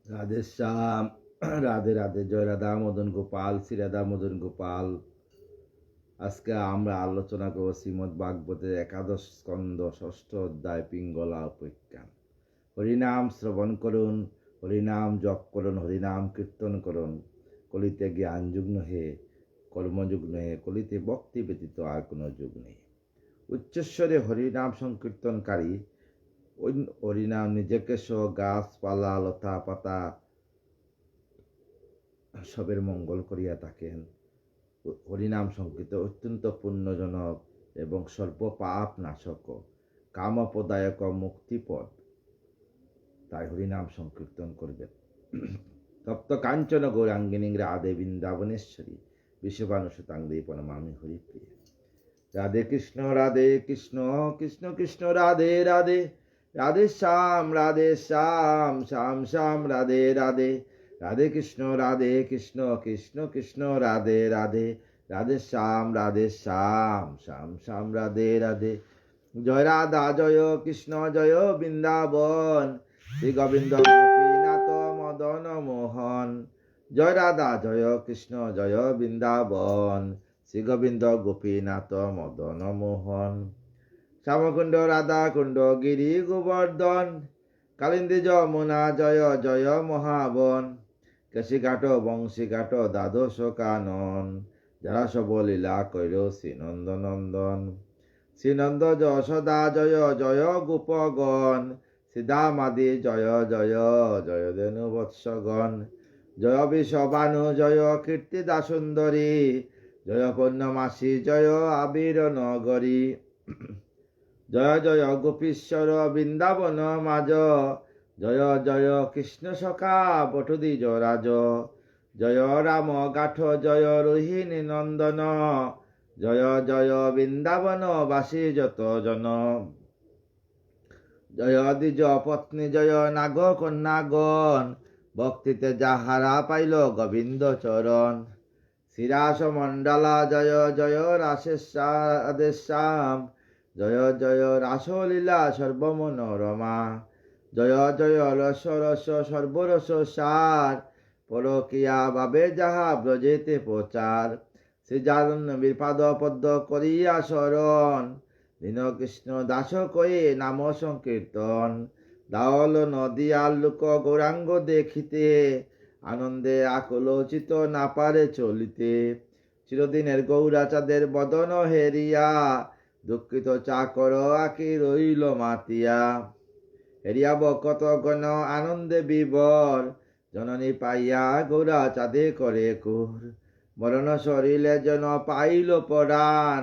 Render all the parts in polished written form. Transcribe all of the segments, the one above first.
রাধেশ্যাম, রাধে রাধে, জয় রাধা মদন গোপাল, শ্রী রাধা মদন গোপাল। আজকে আমরা আলোচনা করব শ্রীমদ্ ভাগবতের একাদশ স্কন্ধ ষষ্ঠ অধ্যায় পিঙ্গলা উপাখ্যান। হরিনাম শ্রবণ করুন, হরিনাম জপ করুন, হরিনাম কীর্তন করুন। কলিতে জ্ঞান যুগ নহে, কর্মযুগ নহে, কলিতে ভক্তি ব্যতীত আর কোনো যুগ নেই। উচ্চস্বরে হরিনাম সংকীর্তনকারী ওই হরিনাম নিজেকে সহ গাছপালা লতা পাতা সবের মঙ্গল করিয়া থাকেন। হরিনাম সংকীর্তন অত্যন্ত পুণ্যজনক এবং সর্ব পাপ নাশক, কামপদায়ক, মুক্তিপদ। তাই হরিনাম সংকীর্তন করবেন। তপ্ত কাঞ্চন গৌরাঙ্গিনী রাধে বৃন্দাবনেশ্বরী বিশ্ববানুসুতাঙ্গী পরমামি হরিপ্রিয়। রাধে কৃষ্ণ কৃষ্ণ কৃষ্ণ রাধে রাধে, রাধে শ্যাম শ্যাম শ্যাম রাধে রাধে, রাধে কৃষ্ণ কৃষ্ণ কৃষ্ণ রাধে রাধে, রাধে শ্যাম শ্যাম শ্যাম রাধে রাধে। জয় রাধা জয় কৃষ্ণ জয় বৃন্দাবন, শ্রী গোবিন্দ গোপীনাথ মদন মোহন। জয় রাধা জয় কৃষ্ণ জয় বৃন্দাবন, শ্রী গোবিন্দ গোপীনাথ মদন মোহন। শ্যামকুণ্ড রাধাকুণ্ড গিরি গোবর্ধন, কালিন্দী যমুনা জয় জয় মহাবন। কেশিঘাট বংশীঘাট দ্বাদশ কানন, যারা সব লীলা কৈর শ্রীনন্দ নন্দন। শ্রীনন্দ যশোদা জয় জয় গোপগণ, শ্রীদামাদি জয় জয় জয় ধেনু বৎসগণ। জয় বিশ্ববানু জয় কীর্তিদা সুন্দরী, জয় পূর্ণমাসী জয় আবির নগরী। জয় জয় গোপীশ্বর বৃন্দাবন মাজ, জয় জয় কৃষ্ণ সখা বটুদ্বিজ রাজ। জয় রাম গাঠ জয় রোহিণী নন্দন, জয় জয় বৃন্দাবন বাসী যত জন। জয় দ্বিজ পত্নী জয় নাগ কন্যাগণ, ভক্তিতে যাহারা পাইল গোবিন্দ চরণ। শ্রীরাস মণ্ডলা জয় জয় রাধেশ্যাম, জয় জয় রাসলীলা সর্বমনোরমা। জয় জয় রস রস সর্বরস সার, পরকিয়া ভাবে যাহা ব্রজেতে প্রচার। শ্রীজানবীর পাদ পদ্ম করিয়া শরণ, দীন কৃষ্ণ দাস কয়ে নাম সংকীর্তন। দাওল নদিয়ার লোক গৌরাঙ্গ দেখিতে, আনন্দে আকুলোচিত না পারে চলিতে। চিরদিনের গৌরাচাঁদের বদন হেরিয়া, দুঃখিত চাকর আঁকি রইল মাতিয়া। হেরিয়া বকত গণ আনন্দে বিবর, জননী পাইয়া গৌরা চাঁদে করে কুর। মরণ শরীরে যেন পাইল পরাণ,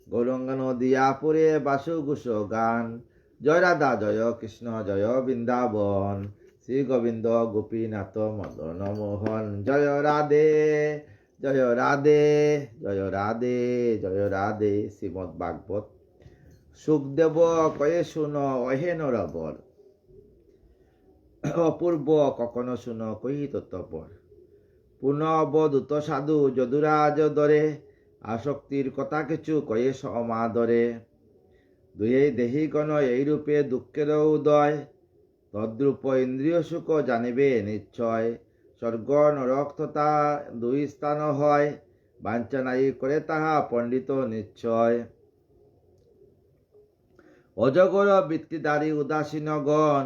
গৌরঙ্গ নদিয়া পুরে বাসুগুস গান। জয় রাধা জয় কৃষ্ণ জয় বৃন্দাবন, শ্রী গোবিন্দ গোপীনাথ মদন মোহন। জয় রাধে জয় রাধে জয় রাধে জয় রাধে। শ্রীমদ্ ভাগবত। সুখদেব কয়ে শুনো অহে নরবর, অপূর্ব কখনো শুনো কহি তত্পর। পুনঃ অবধূত সাধু যদুরাজ দরে, আসক্তির কথা কিছু কয়ে সমাদরে। দুয়েই দেহিগণ এইরূপে দুঃখের উদয়, তদ্রূপ ইন্দ্রিয় সুখ জানিবে নিশ্চয়। স্বর্গ নরক তথা দুই স্থান হয়, বাঞ্ছা নাই করে তাহা পণ্ডিত নিশ্চয়। অজগর বৃত্তিধারী উদাসীনগণ,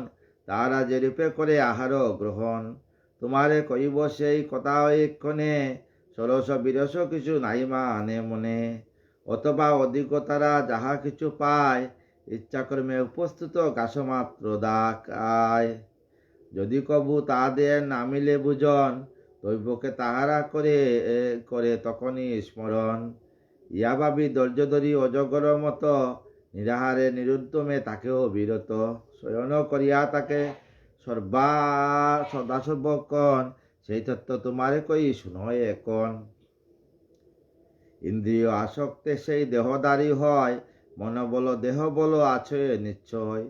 তাহারা যেরূপে করে আহার গ্রহণ। তোমারে কইব সেই কথা এক্ষণে, সরস বিরস কিছু নাই মানে মনে। অথবা অধিকতারা যাহা কিছু পায়, ইচ্ছাকর্মে উপস্থিত ঘাস মাত্র দাকায়। যদি কবু তাহাদের নামিলে বুঝন, দৈবকে তাহারা করে করে তখনই স্মরণ। ইয়া ভাবি ধৈর্য ধরি অজগর মত, নিরাহারে নিরুদ্যমে তাকেও বিরত। শয়ন করিয়া তাকে সদাসর্বক্ষণ, সেই তত্ত্ব তোমারে কই শুনো এখন। ইন্দ্রিয় আসক্তে সেই দেহদারী হয়, মনোবল দেহ বল আছে নিশ্চয়।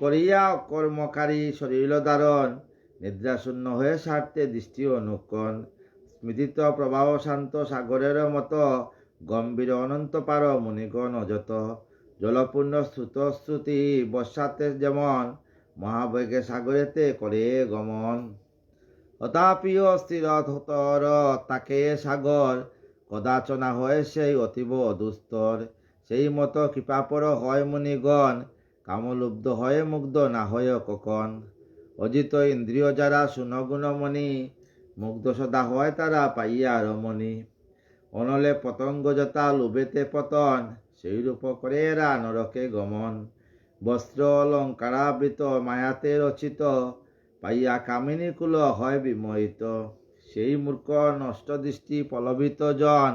করিয়া কর্মকারী শরীর ধারণ, নিদ্রাশূন্য হয়ে স্বার্থে দৃষ্টি অনুক্ষণ। স্মৃতিত প্রবাহ শান্ত সাগরের মতো, গম্ভীর অনন্ত পার মুনিগণ অযত। জলপূর্ণ শ্রুতি বর্ষাতে যেমন, মহাবেগে সাগরেতে করে গমন। তথাপিও স্থিরতর তাকে সাগর, কদাচনা হয় সেই অতীব দুস্তর। সেই মতো কৃপাপর হয় মুনিগণ, কামলুব্ধ হয়ে মুগ্ধ না হয় কখন। অজিত ইন্দ্রিয় যারা সুনগুণমণি, মুগ্ধ সদা হয় তারা পাইয়া রমণী। অনলে পতঙ্গ যথা লোভেতে পতন, সেই রূপ করে এরা নরকে গমন। বস্ত্র অলঙ্কারাবৃত মায়াতে রচিত, পাইয়া কামিনী কুল হয় বিমোহিত। সেই মূর্খ নষ্ট দৃষ্টি পলবিত জন,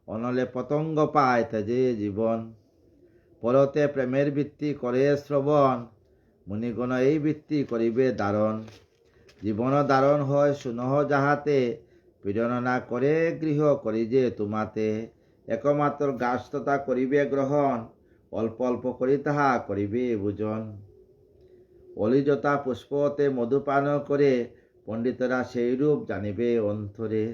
অনলে পতঙ্গ পায় তেজে জীবন। পরতে প্রেমের বৃত্তি করে শ্রবণ, মুনিগণ এই বৃত্তি করিবে ধারণ। জীবন ধারণ হয় সুনহ যাহাতে, পীড়ন না করে গৃহ করি যে তোমাতে। একমাত্র গাছততা করিবে গ্রহণ, অল্প অল্প করি তাহা করিবে ভোজন। অলিজতা পুষ্পতে মধুপান করে, পণ্ডিতরা সেই রূপ জানিবে অন্তরে।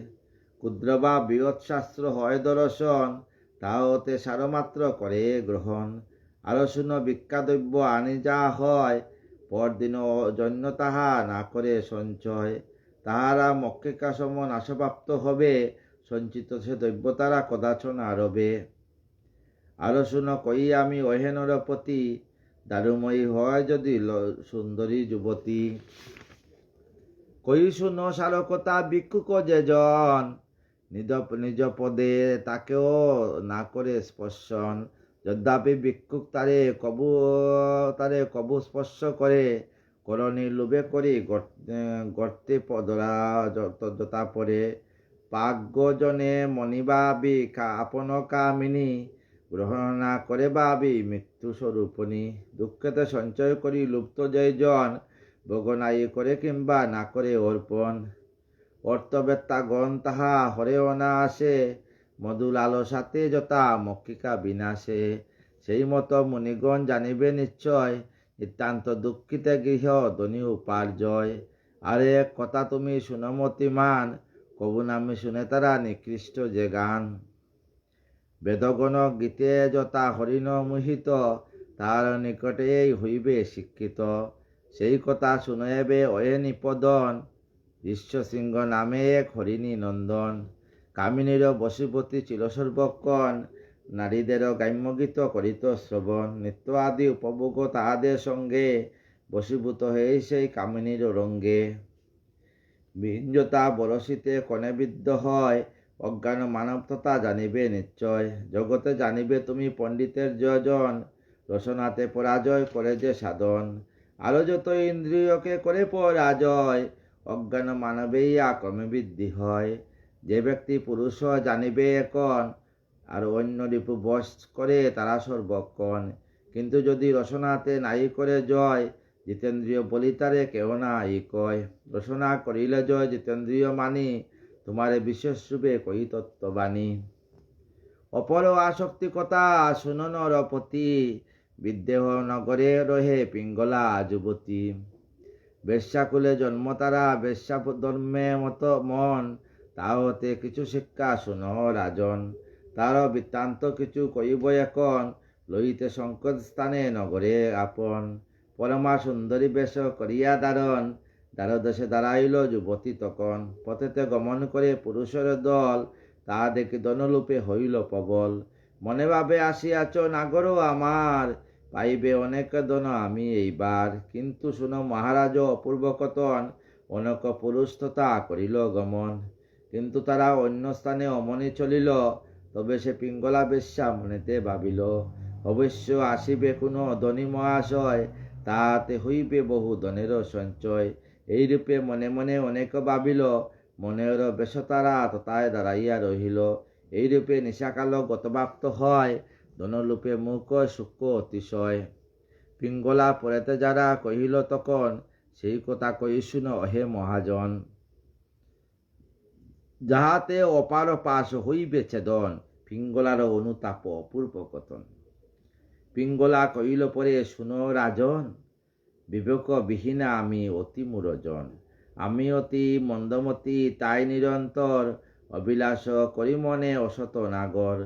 ক্ষুদ্র বা বৃহৎ শাস্ত্র হয় দর্শন, তাহাতে সারমাত্র করে গ্রহণ। আরো শুন বিখ্যাতব্য আনি যা হয়, পরদিন জন্য তাহা না করে সঞ্চয়। তাহারা মক্ষিকা সম নাশপ্রাপ্ত হবে, সঞ্চিত সে দ্রব্য তারা কদাচ না রবে। আরো শুন কই আমি ওহে নরপতি, দারুময়ী হয় যদি সুন্দরী যুবতী। কই শুন সারকতা ভিক্ষুক যে জন, নিজ পদে তাকেও না করে স্পর্শন। যদ্যাপি ভিক্ষুক তারে কবু স্পর্শ করে, করণী লোভে করি গর্তে পদরা যথা পরে। পাগ্যজনে মণিবাবি আপন কামিনী, গ্রহণ না করে ভাবি মৃত্যু স্বরূপণী। দুঃখেতে সঞ্চয় করি লুপ্ত জয় জন, ভোগনাই করে কিংবা না করে অর্পণ। অর্থবেত্তা গণ তাহা হরেও না আসে, মধু লালসাতে যথা মক্ষিকা বিনাশে। সেই মতো মুনিগণ জানিবে নিশ্চয়, নিতান্ত দুঃখিতে গৃহ ধনী উপার্জয়। আরে এক কথা তুমি শুনমতিমান, কবু নামে শুনে তারা নিকৃষ্ট যে গান। বেদগণ গীতে যথা হরিণ মোহিত, তার নিকটেই হইবে শিক্ষিত। সেই কথা শুনবে অয়ে নিপদন, ঋষ্যশৃঙ্গ নামে এক হরিণী নন্দন। কামিনীর বশীপতি ছিল সর্বক্ষণ, নারীদেরও গ্রাম্যগীত করিত শ্রবণ। নিত্য আদি উপভোগ তাহাদের সঙ্গে, বশীভূত হয়ে সেই কামিনীর রঙ্গে। বিঞ্জতা বরশিতে কনে বিদ্ধ হয়, অজ্ঞান মানব তথা জানিবে নিশ্চয়। জগতে জানিবে তুমি পণ্ডিতের জয়জন, রসনাতে পরাজয় করে যে সাধন। আরো যত ইন্দ্রিয়কে করে পরাজয়, অজ্ঞান মানবেই ক্রমে বৃদ্ধি হয়। যে ব্যক্তি পুরুষ জানিবে এখন, আর অন্য রিপু বশ করে তারা সর্বক্ষণ। কিন্তু যদি রসনাতে নাই করে জয়, জিতেন্দ্রিয় বলি তারে কেহ না ই কয়। রসনা করিলে জয় জিতেন্দ্রিয় মানি, তোমারে বিশেষ রূপে কই তত্ত্ববাণী। অপর আসক্তি কথা শুনো নরপতি, বিদ্যেহ নগরে রহে পিঙ্গলা যুবতী। বেশ্যাকুলে জন্ম তারা বেশ্যা ধর্মে মত মন, তাহতে কিছু শিক্ষা শুনো রাজন। তার বৃত্তান্ত কিছু কইব এখন, লইতে সংকট স্থানে নগরে আপন। পরমা সুন্দরী বেশ করিয়া দারণ, দ্বারদেশে দাঁড়াইল যুবতী তখন। পথেতে গমন করে পুরুষের দল, তাহা দেখি দনরূপে হইল প্রবল। মনে ভাবে আসিয়াছ নাগর আমার, পাইবে অনেক দন আমি এইবার। কিন্তু শুনো মহারাজ অপূর্ব কথন, অনেক পুরুষ তথা করিল গমন। কিন্তু তারা অন্য স্থানে অমনি চলিল, তবে সে পিঙ্গলা বেশ্যা মনেতে ভাবিল। অবশ্য আসিবে কোনো ধনী মহাশয়, তাহাতে হইবে বহু ধনেরও সঞ্চয়। এইরূপে মনে মনে অনেক ভাবিল, মনের বেশ তারা তথায় দাঁড়াইয়া রহিল। এইরূপে নিশাকাল গতপ্রাপ্ত হয়, ধনরূপে মুখ সূক্ষ্ম অতিশয়। পিঙ্গলা পরেতে যারা কহিল তখন, সেই কথা কই শুন হে মহাজন। যাহাতে অপার পাশ হইবে ছেদন, পিঙ্গলার অনুতাপ অপূর্ব কথন। পিঙ্গলা কহিল পরে শুনো রাজন, বিবেক বিহীনা আমি অতি মূঢ়জন। আমি অতি মন্দমতি তাই নিরন্তর, অবিলাস করি মনে অসত নাগর।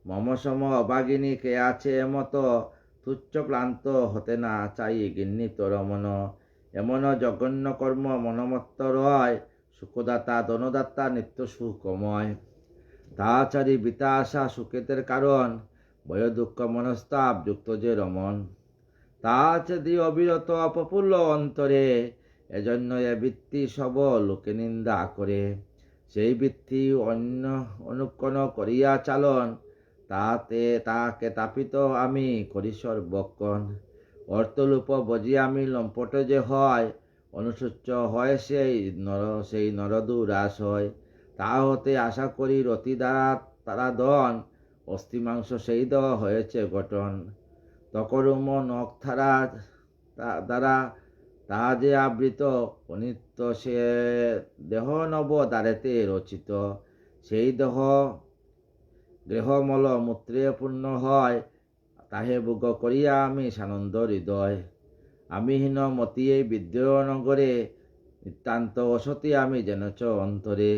মমসম অভাগিনী কে আছে এমত, তুচ্ছ ক্লান্ত হতে না চাই গিন্নিত রমন। এমন জঘন্য কর্ম মনমত্ত রয়, সুখদাতা ধনদাতা নিত্য সুখময়। তাহাচারি বিতা আশা সুখেতের কারণ, ভয় দুঃখ মনস্তাপ যুক্ত যে রমন। তাহাচে দি অবিরত অপফুল্ল অন্তরে, এজন্য এ বৃত্তি সব লোকে নিন্দা করে। সেই বৃত্তি অন্য অনুকরণ করিয়া চালন, তাহাকে তাপিত আমি করি সর্বক্ষণ। অর্থলোপ বজি আমি লম্পট যে হয়, অনুসূচ্য হয় সেই নরদুরাস হয়। তাহা হতে আশা করি রতি দ্বারা তারা দন, অস্থিমাংস সেই দেওয়া হয়েছে গঠন। তকরুম নখ দ্বারা তাহা যে আবৃত, অনিত্য সে দেহ নব দ্বারেতে রচিত। সেই দেহ গৃহমল মূত্রে পূর্ণ হয়, তাহে ভোগ করিয়া আমি সানন্দ হৃদয়। আমি হীন মতি এই বিদ্যেয় নগরে, নিতান্ত অসতি আমি জেনেছ অন্তরে।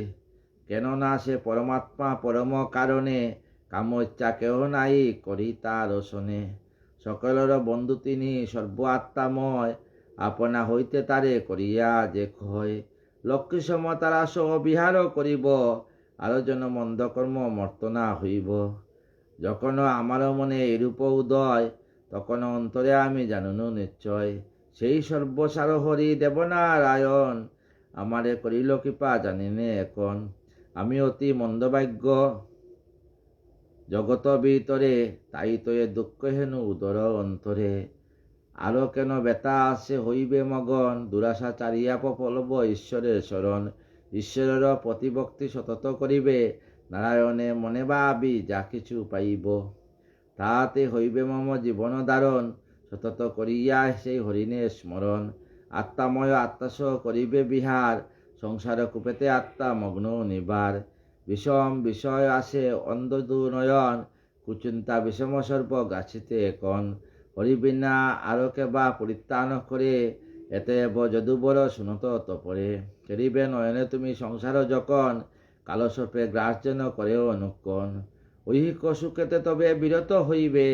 কেননা সে পরমাত্মা পরম কারণে, কাম ইচ্ছা কেহ নাই করি তার রসনে। সকলের বন্ধু তিনি সর্ব আত্মাময়, আপনা হইতে তারে করিয়া যে ক্ষয়। লক্ষ্মী সম তারা সহ বিহার করিব, আরো যেন মন্দ কর্ম মর্তনা হইব। যখন আমার মনে এরূপ উদয়, তখন অন্তরে আমি জানুন নিশ্চয়। সেই সর্বসার হরি দেবনারায়ণ, আমারে করিল কৃপা জানিনে এখন। আমি অতি মন্দভাগ্য জগত ভিতরে, তাই তো এ দুঃখ হেনু উদর অন্তরে। আরো কেন ব্যথা আসে হইবে মগন, দুরাশা চারিয়া ফলব ঈশ্বরের শরণ। ঈশ্বরের প্রতিভক্তি সতত করিবে, নারায়ণে মনে ভাবি যা কিছু পাইব। তাহাতে হইবে মম জীবন ধারণ, সতত করিয়া সেই হরিণের স্মরণ। আত্মাময় আত্মাসহ করিবে বিহার, সংসার কূপেতে আত্মা মগ্ন নিবার। বিষম বিষয় আসে অন্ধ নয়ন, কুচিন্তা বিষম সর্ব গাছিতে এখন। হরিবিনা আরো কেবা পরিত্রাণ করে, এতএব যদুবর শুনত তপরে। ফেরিবে নয়নে তুমি সংসার যখন, কালসর্পে গ্রাস যেন করেও অনুক্ষণ। ঐহিক সুখেতে তবে বিরত হইবে,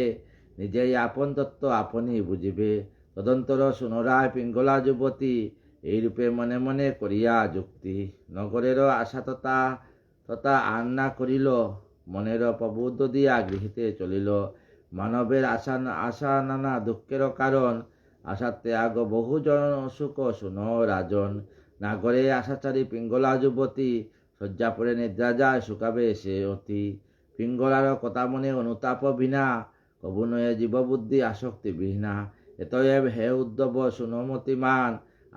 নিজেই আপন তত্ত্ব আপনি বুঝিবে। তদন্তর সুনরায় পিঙ্গলা যুবতী, এইরূপে মনে মনে করিয়া যুক্তি। নগরের আশা তথা আর না করিল, মনের প্রবোধ দিয়া গৃহীতে চলিল। মানবের আশা নানা দুঃখের কারণ, আশা ত্যাগ বহুজন সুখ শুন রাজন। নাগরে আশাচারী পিঙ্গলা যুবতী, শয্যা পরে নিদ্রা যায় শুকাবে সে অতি। পিঙ্গলার কথা মনে অনুতাপ বিনা, কবু নয়ে জীববুদ্ধি আসক্তি বিহীনা। এতএব হে উদ্ধব সুনমতিমান,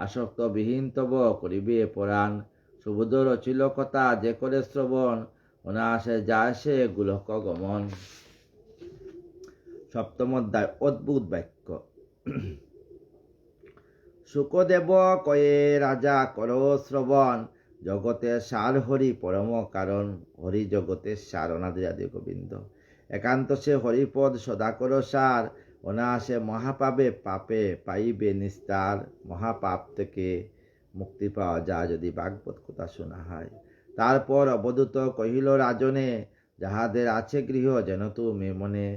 আসক্ত বিহীন তব করিবে পরাণ। সুবোধ রচিল কথা যে করে শ্রবণ, অনায়াসে যায় সে গোলক গমন। সপ্তম অধ্যায় অদ্ভুত বাক্য। শুকদেব কয়ে রাজা কর শ্রবণ, জগতের সার হরি পরম কারণ। হরি জগতের সার, অনাদি আদি গোবিন্দ। একান্ত সে হরিপদ সদা কর সার, অনায়াসে মহাপাপে পাপে পাইবে নিস্তার। মহাপাপ থেকে মুক্তি পাওয়া যায় যদি ভাগবত কথা শোনা হয়। তারপর অবধূত কহিল রাজনে, যাহাদের আছে গৃহ যেন তুমি মনে।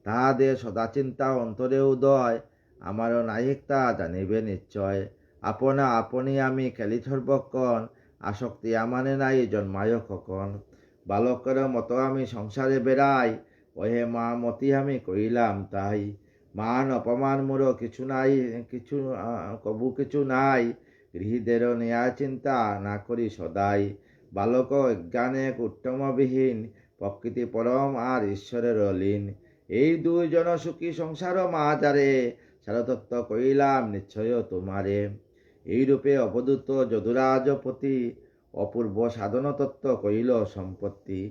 তাহাদের সদা চিন্তা অন্তরে উদয়, আমারও নাহিকতা জানিবে নিশ্চয়। আপনা আপনি আমি খেলি সর্বক্ষণ, আসক্তি আমানে নাই জন্মায় কখন। বালকের মতো আমি সংসারে বেড়াই, ওহে মা মতি আমি কইলাম তাই। মান অপমান মোর কিছু নাই, কবু কিছু নাই। গৃহীদের ন্যায় চিন্তা না করি সদাই। বালক অজ্ঞানে উত্তমবিহীন, প্রকৃতি পরম আর ঈশ্বরের লীন। এই দুইজন সুখী সংসার মাঝারে, সারতত্ত্ব কইলাম নিশ্চয় তোমারে। এইরূপে অবধূত যদুরাজপতি, অপূর্ব সাধন তত্ত্ব কইল সম্পত্তি।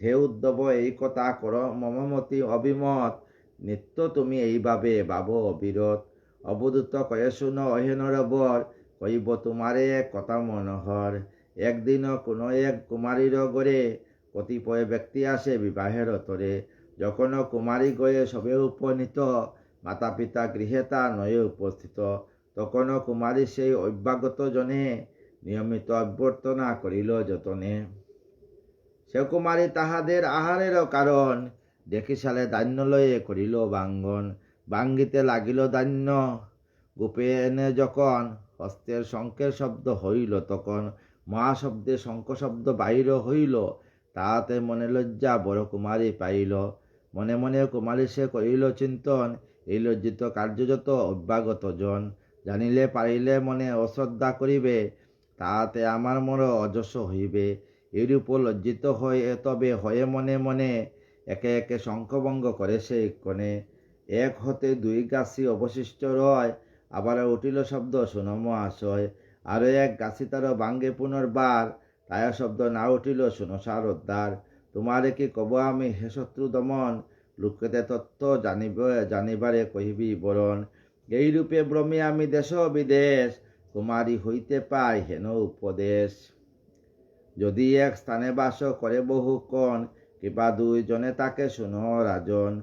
হে উদ্ধব এই কথা কর মমমতি অভিমত, নিত্য তুমি এইভাবে ভাব অবিরত। অবধূত কয়ে শুন অহেনর বর, কইব তোমারে এক কথা মনোহর। একদিন কোনো এক কুমারীর গড়ে, কতিপয় ব্যক্তি আসে বিবাহের তরে। যখন কুমারী গয়ে সবে উপনীত, মাতা পিতা গৃহে তা নয়ে উপস্থিত। তখন কুমারী সেই অভ্যাগত জনে, নিয়মিত অভ্যর্থনা করিল যতনে। সে কুমারী তাহাদের আহারের কারণ, দেখি সালে ধান্য লয়ে করিল বাঙ্গন। বাঙ্গিতে লাগিল ধান্য গোপে এনে যখন, হস্তের শঙ্খের শব্দ হইল তখন। মহাশব্দে শঙ্খশব্দ বাহির হইল, তাহাতে মনে লজ্জা বড় কুমারী পাইল। মনে মনে কুমারী সে করিল চিন্তন, এই লজ্জিত কার্য যত অভ্যাগত জন। জানিলে পারিলে মনে অশ্রদ্ধা করিবে, তাহাতে আমার মর অযশ হইবে। এইরূপ লজ্জিত হয়ে তবে হয়ে মনে মনে একে একে শঙ্খভঙ্গ করে সেই ক্ষণে। এক হতে দুই গাছি অবশিষ্ট রয়, আবার উঠিল শব্দ শুনো মহাশয়। আরো এক গাছি তার ভাঙ্গে পুনর্বার, তায়া শব্দ না উঠিল শুনো সারোদ্ধার। তোমারে কি কব আমি হে শত্রু দমন, লোকেতে তত্ত্ব জানিবারে কহিবি বরণ। এইরূপে ভ্রমে আমি দেশ বিদেশ, কুমারী হইতে পাই হেন উপদেশ। যদি এক স্থানে বাস করে বহুক্ষণ, কিবা দুইজনে তাকে শুনো রাজন।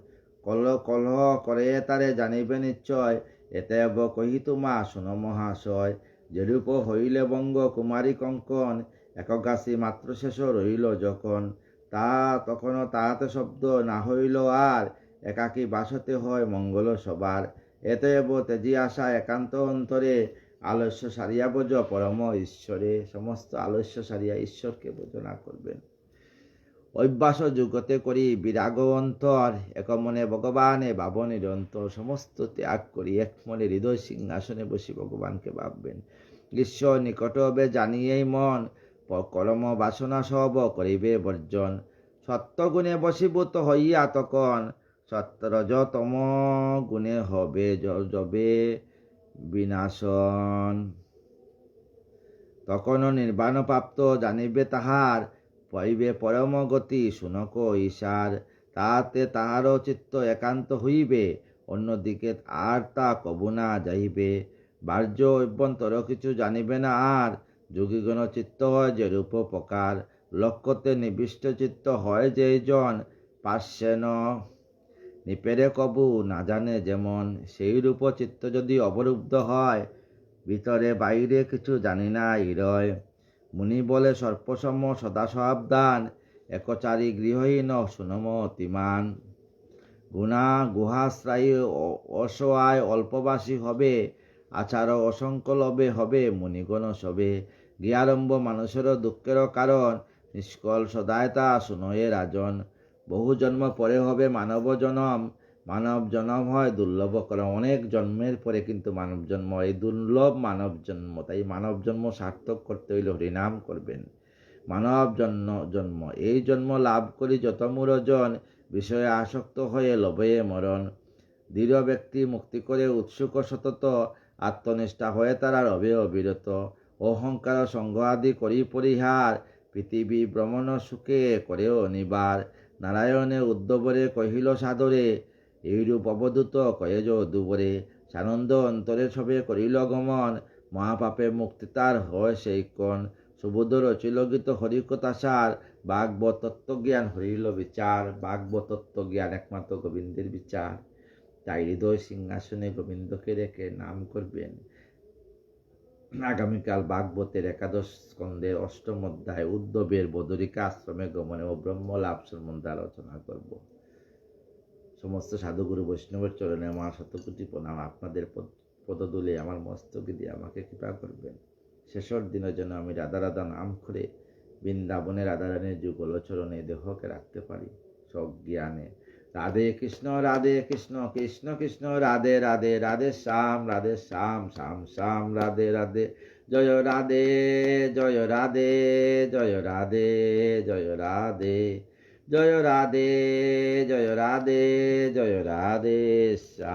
কলহ করে তারে জানিবে নিশ্চয়, এতেব কহি তোমা শুনো মহাশয়। যেরূপ হইলে বঙ্গ কুমারী কঙ্কন, একগাছি মাত্র শেষ রইল যখন। তখনও তাহাতে শব্দ না হইল আর, একাকী বাসতে হয় মঙ্গল সবার। এতএব তেজি আসা একান্ত অন্তরে, আলস্য সারিয়া বোঝ পরম ঈশ্বরে। সমস্ত আলস্য সারিয়া ঈশ্বরকে ভোজনা করবেন। অভ্যাস যুগতে করি বিরাগ অন্তর, এক মনে ভগবানে ভাব নিরন্তর। সমস্ত ত্যাগ করি এক মনে হৃদয় সিংহাসনে বসে ভগবানকে ভাববেন। ঈশ্বর নিকট হবে জানিয়েই মন, কর্ম বাসনা সব করিবে বর্জন। সত্যগুণে বশীভূত হইয়া তখন, সত্যরজতম গুণে হবে যবে বিনাশন। তখনও নির্বাণ প্রাপ্ত জানিবে তাহার, পাইবে পরম গতি শুনক ঈশার। তাহাতে তাহারও চিত্ত একান্ত হইবে, অন্যদিকে আর তা কবু না যাইবে। বাহ্য অভ্যন্তর কিছু জানিবে না আর, যোগীগণ চিত্ত হয় যে রূপ প্রকার। লক্ষ্যতে নিবিষ্ট চিত্ত হয় যেই জন, পার্শ্বেন নিপেরে কবু না জানে যেমন। সেই রূপ চিত্ত যদি অবরুদ্ধ হয়, ভিতরে বাইরে কিছু জানি না হৃদয়। মুনি বলে সর্পসম সদা সাবধান, একচারী গৃহহীন শুনম অতিমান। গুহাশ্রয়ী অসহায় অল্পবাসী হবে, আচার অসংখ্য লবে হবে মুনিগণ সবে। গৃহারম্ভ মানুষের দুঃখের কারণ, নিষ্কল সদায় তা শুনয়ে রাজন। বহু জন্ম পরে হবে মানব জনম, মানব জন্ম হয় দুর্লভ করম। অনেক জন্মের পরে কিন্তু মানব জন্ম, এই দুর্লভ মানব জন্ম। তাই মানব জন্ম সার্থক করতে হইলে হরিনাম করবেন। মানব জন্ম এই জন্ম লাভ করি যত মূরজন, বিষয়ে আসক্ত হয়ে লবে মরণ। দৃঢ় ব্যক্তি মুক্তি করে উৎসুক সতত, আত্মনিষ্ঠা হয়ে তারা রবে অবিরত। অহংকার সঙ্গ আদি করি পরিহার, পৃথিবী ভ্রমণ সুখে করেও নিবার। নারায়ণে উদ্ধবরে কহিল সাদরে, এইরূপ অবধূত কয়েজ দুবরে। সানন্দ অন্তরে সবে করিল গমন, মহাপাপে মুক্তি তার হয় সেই ক্ষণ। সুবোধ রচিল গীত হরিকথাসার, ভাগবত তত্ত্বজ্ঞান হরিল বিচার। ভাগবত তত্ত্বজ্ঞান একমাত্র গোবিন্দের বিচার। তাই হৃদয় সিংহাসনে গোবিন্দকে রেখে নাম করবেন। আগামীকাল ভাগবতের একাদশ স্কন্ধের অষ্টম অধ্যায় উদ্ধবের বদরিকা আশ্রমে গমনে ও ব্রহ্ম লাভ সম্বন্ধে আলোচনা করব। সমস্ত সাধুগুরু বৈষ্ণবের চরণে আমার শতকোটি প্রণাম। আপনাদের পদধূলি আমার মস্তকে দিয়ে আমাকে কৃপা করবেন। শেষের দিনে যেন আমি রাধা রাধা নাম করে বৃন্দাবনে রাধারানীর যুগল চরণে দেহকে রাখতে পারি সজ্ঞানে। রাধে কৃষ্ণ কৃষ্ণ কৃষ্ণ রাধে রাধে, রাধে শ্যাম শ্যাম শ্যাম রাধে রাধে। জয় রাধে জয় রাধে জয় রাধে জয় রাধে জয় রাধে জয় রাধে জয় রাধে শ্যাম।